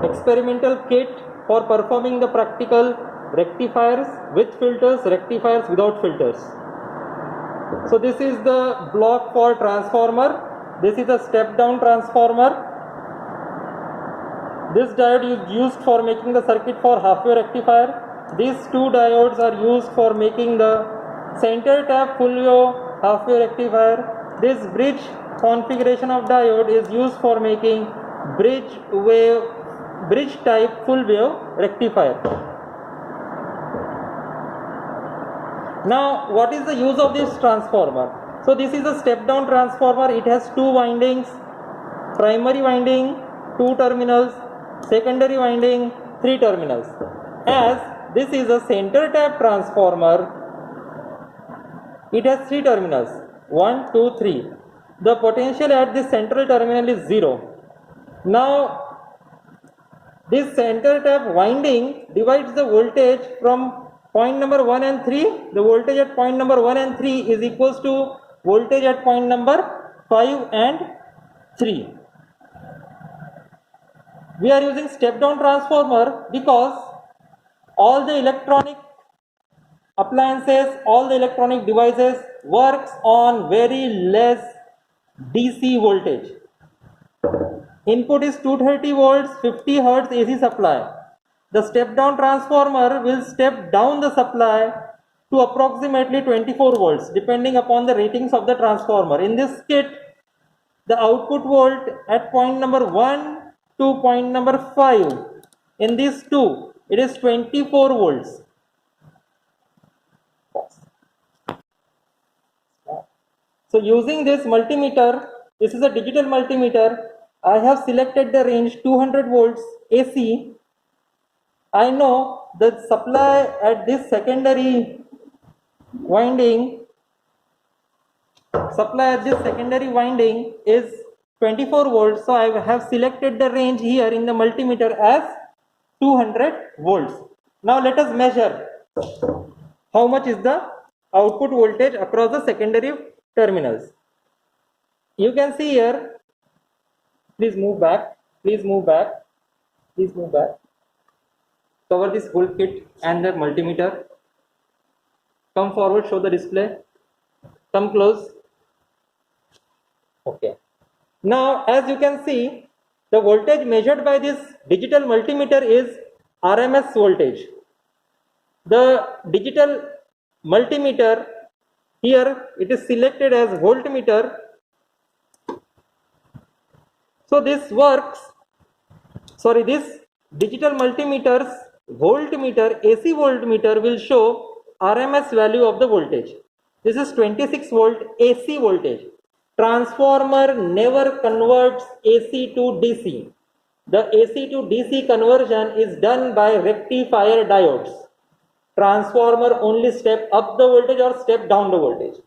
experimental kit for performing the practical rectifiers with filters, rectifiers without filters. So this is the block for transformer. This is a step down transformer. This diode is used for making the circuit for half wave rectifier. These two diodes are used for making the center tap full wave half wave rectifier. This bridge configuration of diode is used for making bridge type full wave rectifier. Now what is the use of this transformer? So this is a step down transformer. It has two windings, primary winding 2 terminals, secondary winding 3 terminals. As this is a center tap transformer, it has 3 terminals, 1, 2, 3. The potential at this central terminal is 0. Now this center tap winding divides the voltage from point number 1 and 3. The voltage at point number 1 and 3 is equals to voltage at point number 5 and 3. We are using step down transformer because all the electronic appliances, all the electronic devices works on very less DC voltage. Input is 230 volts, 50 Hertz AC supply. The step down transformer will step down the supply to approximately 24 volts depending upon the ratings of the transformer. In this kit, the output volt at point number 1 to point number 5, in these two, it is 24 volts. So using this multimeter, this is a digital multimeter, I have selected the range 200 volts AC. I know the supply at this secondary winding is 24 volts. So I have selected the range here in the multimeter as 200 volts. Now let us measure how much is the output voltage across the secondary terminals. You can see here, please move back, cover this whole kit and the multimeter. Come forward, show the display, come close. Okay. Now as you can see, the voltage measured by this digital multimeter is RMS voltage. The digital multimeter here, it is selected as voltmeter. So this digital multimeter's voltmeter, AC voltmeter will show RMS value of the voltage. This is 26 volt AC voltage. Transformer never converts AC to DC. The AC to DC conversion is done by rectifier diodes. Transformer only step up the voltage or step down the voltage.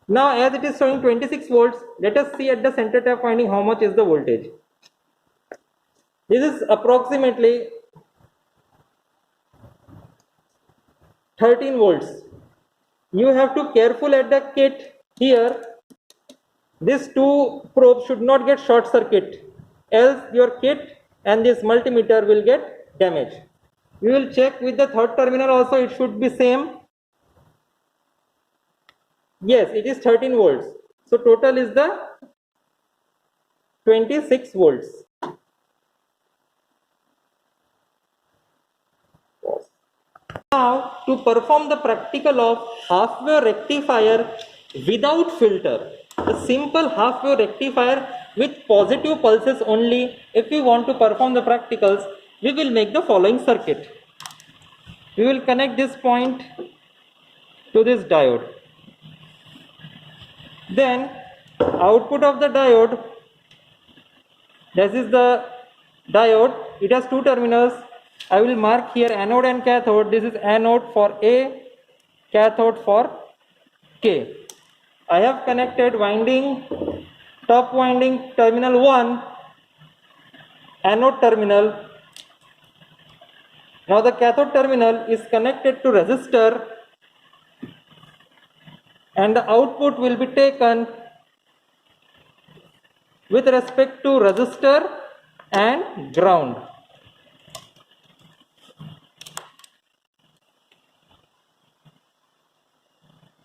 Now as it is showing 26 volts, let us see at the center tap winding how much is the voltage. This is approximately 13 volts. You have to careful at the kit here. These two probes should not get short circuit, else your kit and this multimeter will get damaged. We will check with the third terminal also, it should be same. Yes, it is 13 volts. So total is the 26 volts. Now to perform the practical of half wave rectifier without filter, the simple half wave rectifier with positive pulses only, if we want to perform the practicals, we will make the following circuit. We will connect this point to this diode. Then output of the diode, this is the diode, it has 2 terminals. I will mark here anode and cathode. This is anode for A, cathode for K. I have connected top winding terminal 1, anode terminal. Now the cathode terminal is connected to resistor and the output will be taken with respect to resistor and ground.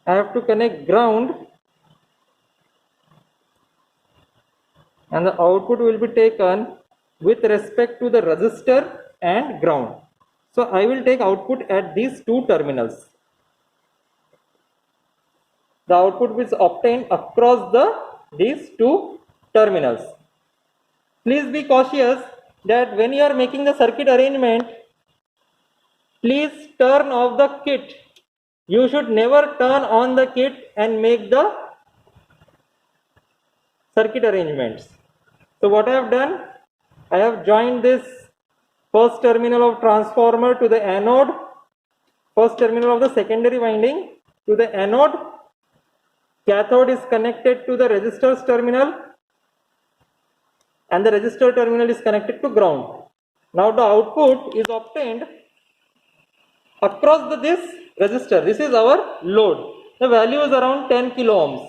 I have to connect ground, and the output will be taken with respect to the resistor and ground. So I will take output at these two terminals. The output is obtained across these two terminals. Please be cautious that when you are making the circuit arrangement, please turn off the kit. You should never turn on the kit and make the circuit arrangements. So what I have done, I have joined this first terminal of transformer to the anode, first terminal of the secondary winding to the anode. Cathode is connected to the resistor's terminal, and the resistor terminal is connected to ground. Now the output is obtained across this resistor. This is our load. The value is around 10 kilo ohms.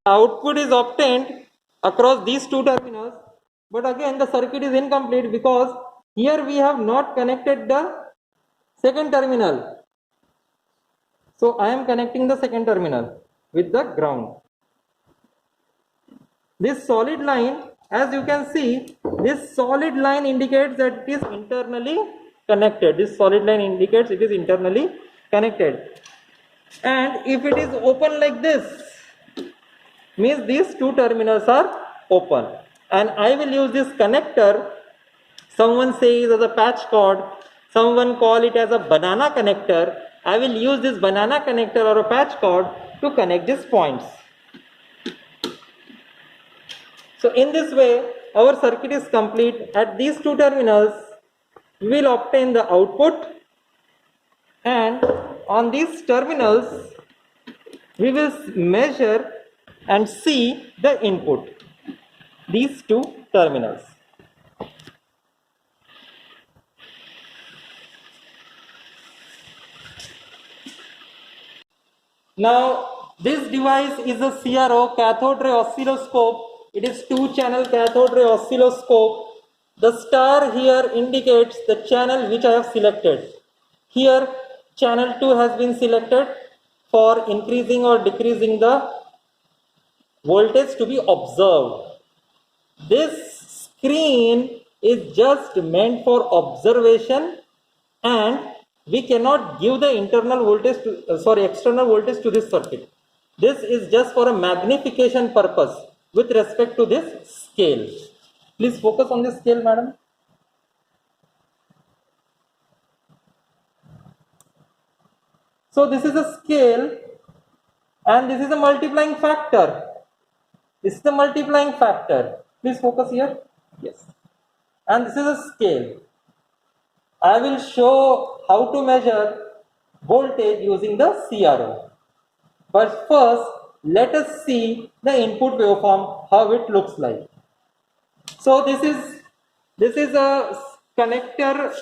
Output is obtained across these two terminals, but again the circuit is incomplete because here we have not connected the second terminal. So I am connecting the second terminal with the ground. This solid line, as you can see, this solid line indicates that it is internally connected. This solid line indicates it is internally connected. And if it is open like this, means these two terminals are open. And I will use this connector. Someone says as a patch cord, someone call it as a banana connector. I will use this banana connector or a patch cord to connect these points. So in this way, our circuit is complete. At these two terminals, we will obtain the output, and on these terminals, we will measure and see the input. These two terminals. Now, this device is a CRO, cathode ray oscilloscope. It is 2-channel cathode ray oscilloscope. The star here indicates the channel which I have selected. Here, channel 2 has been selected for increasing or decreasing the voltage to be observed. This screen is just meant for observation, and we cannot give the internal voltage to, external voltage to this circuit. This is just for a magnification purpose with respect to this scale. Please focus on this scale, madam. So this is a scale, and this is a multiplying factor. This is the multiplying factor. Please focus here. Yes. And this is a scale. I will show how to measure voltage using the CRO. But first, let us see the input waveform, how it looks like. So this is a connector.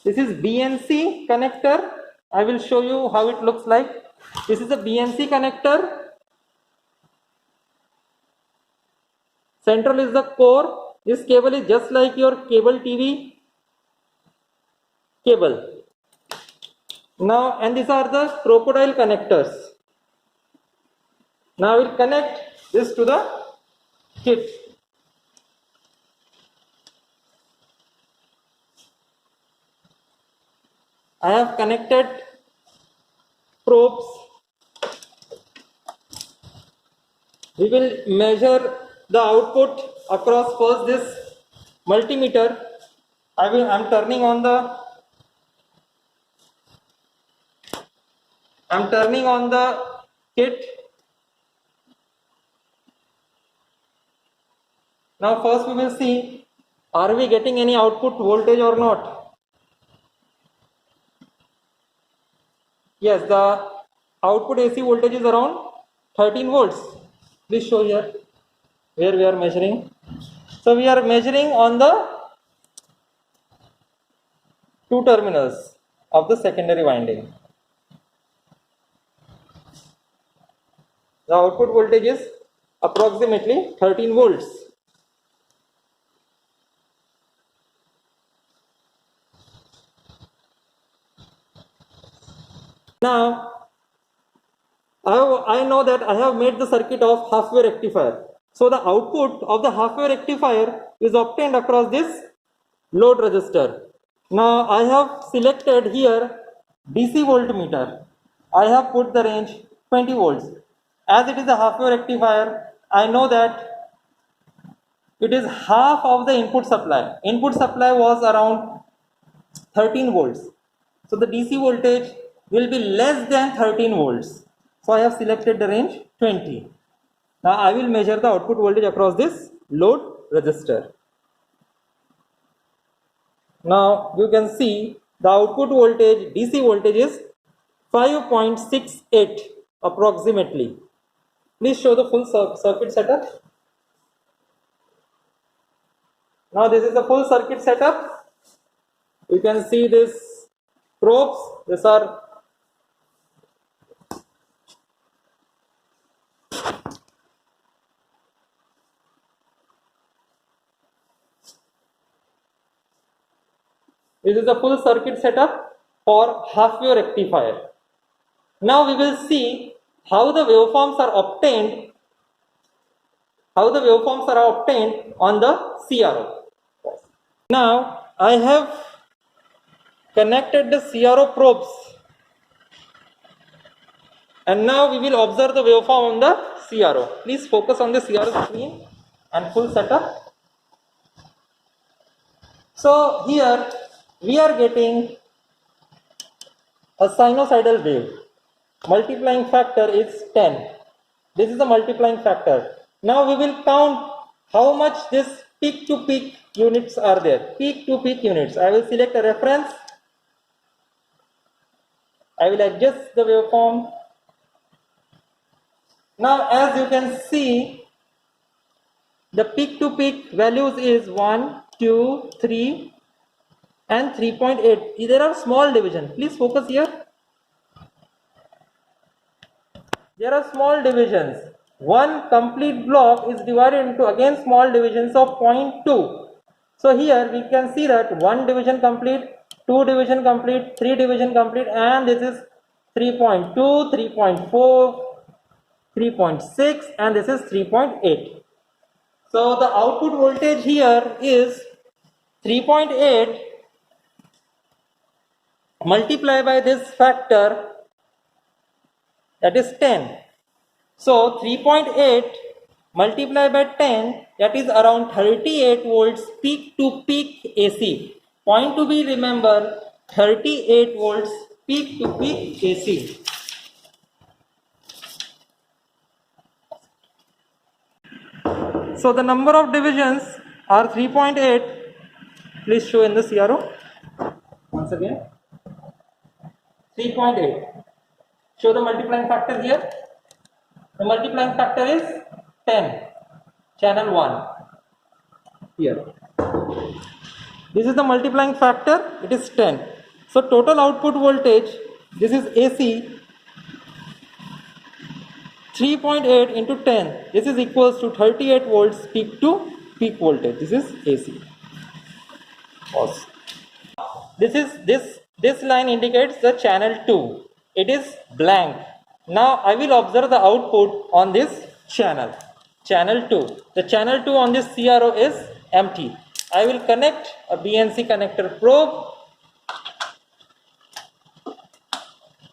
This is BNC connector. I will show you how it looks like. This is a BNC connector. Central is the core. This cable is just like your cable TV cable. Now, and these are the crocodile connectors. Now I will connect this to the kit. I have connected probes. We will measure the output across first this multimeter. I am turning on the kit. Now first we will see, are we getting any output voltage or not? Yes, the output AC voltage is around 13 volts. Please show here where we are measuring. So we are measuring on the two terminals of the secondary winding. The output voltage is approximately 13 volts. Now, I know that I have made the circuit of half-wave rectifier. So the output of the half-wave rectifier is obtained across this load resistor. Now I have selected here DC voltmeter. I have put the range 20 volts. As it is a half-wave rectifier, I know that it is half of the input supply. Input supply was around 13 volts. So the DC voltage will be less than 13 volts. So I have selected the range 20. Now I will measure the output voltage across this load resistor. Now you can see the output voltage, DC voltage is 5.68 approximately. Please show the full circuit setup. Now this is the full circuit setup. You can see this probes. These are This is the full circuit setup for half-wave rectifier. Now we will see how the waveforms are obtained. On the CRO. Now I have connected the CRO probes, and now we will observe the waveform on the CRO. Please focus on the CRO screen and full setup. So here we are getting a sinusoidal wave. Multiplying factor is 10. This is the multiplying factor. Now we will count how much this peak to peak units are there. Peak to peak units. I will select a reference. I will adjust the waveform. Now as you can see, the peak to peak values is 1, 2, 3 and 3.8. There are small division. Please focus here. There are small divisions. One complete block is divided into again small divisions of 0.2. So here we can see that 1 division complete, 2 division complete, 3 division complete, and this is 3.2, 3.4, 3.6, and this is 3.8. So the output voltage here is 3.8 multiplied by this factor, that is 10. So 3.8 multiplied by 10, that is around 38 volts peak to peak AC. Point to be remember, 38 volts peak to peak AC. So the number of divisions are 3.8. Please show in the CRO. Once again, 3.8. Show the multiplying factor here. The multiplying factor is 10. Channel 1. Here. This is the multiplying factor. It is 10. So total output voltage, this is AC. 3.8 into 10. This is equals to 38 volts peak to peak voltage. This is AC. Pause. This line indicates the channel 2. It is blank. Now I will observe the output on this channel. Channel 2. The channel 2 on this CRO is empty. I will connect a BNC connector probe,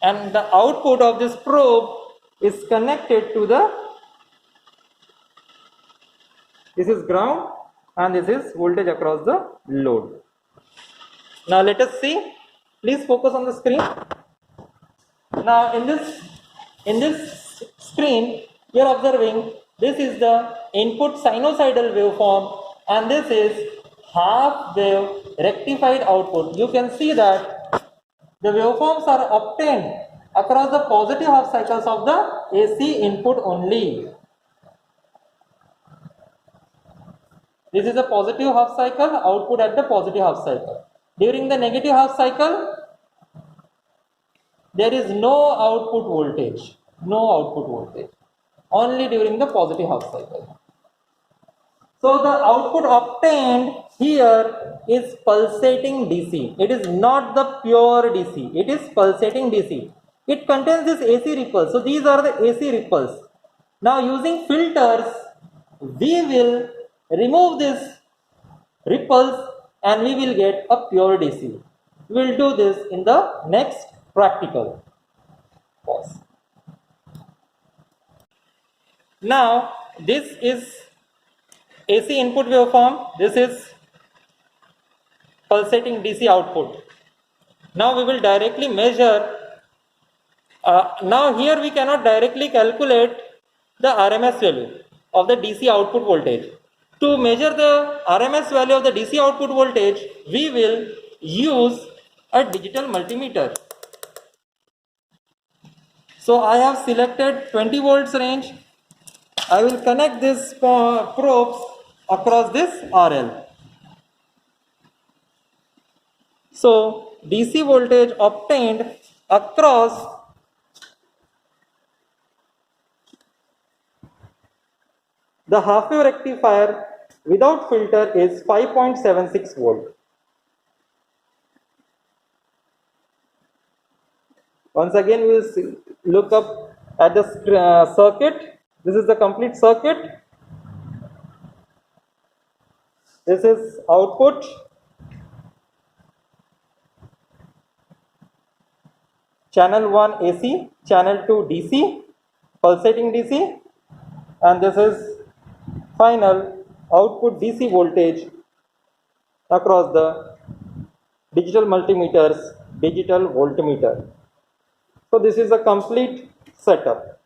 and the output of this probe is connected to this is ground, and this is voltage across the load. Now let us see. Please focus on the screen. Now in this screen you are observing this is the input sinusoidal waveform, and this is half wave rectified output. You can see that the waveforms are obtained across the positive half cycles of the AC input only. This is a positive half cycle, output at the positive half cycle. During the negative half cycle, there is no output voltage. Only during the positive half cycle. So the output obtained here is pulsating DC. It is not the pure DC. It is pulsating DC. it contains this AC ripples. So these are the AC ripples. Now using filters, we will remove these ripples and we will get a pure DC. We will do this in the next practical. Pause. Now this is AC input waveform. This is pulsating DC output. Now we will directly measure. Now here we cannot directly calculate the RMS value of the DC output voltage. To measure the RMS value of the DC output voltage, we will use a digital multimeter. So I have selected 20 volts range. I will connect this probes across this RL. So DC voltage obtained across the half wave rectifier without filter is 5.76 volt. Once again we will look up at the circuit. This is the complete circuit. This is output. Channel 1 AC, channel 2 DC, pulsating DC, and this is final output DC voltage across the digital multimeter's digital voltmeter. So this is a complete setup.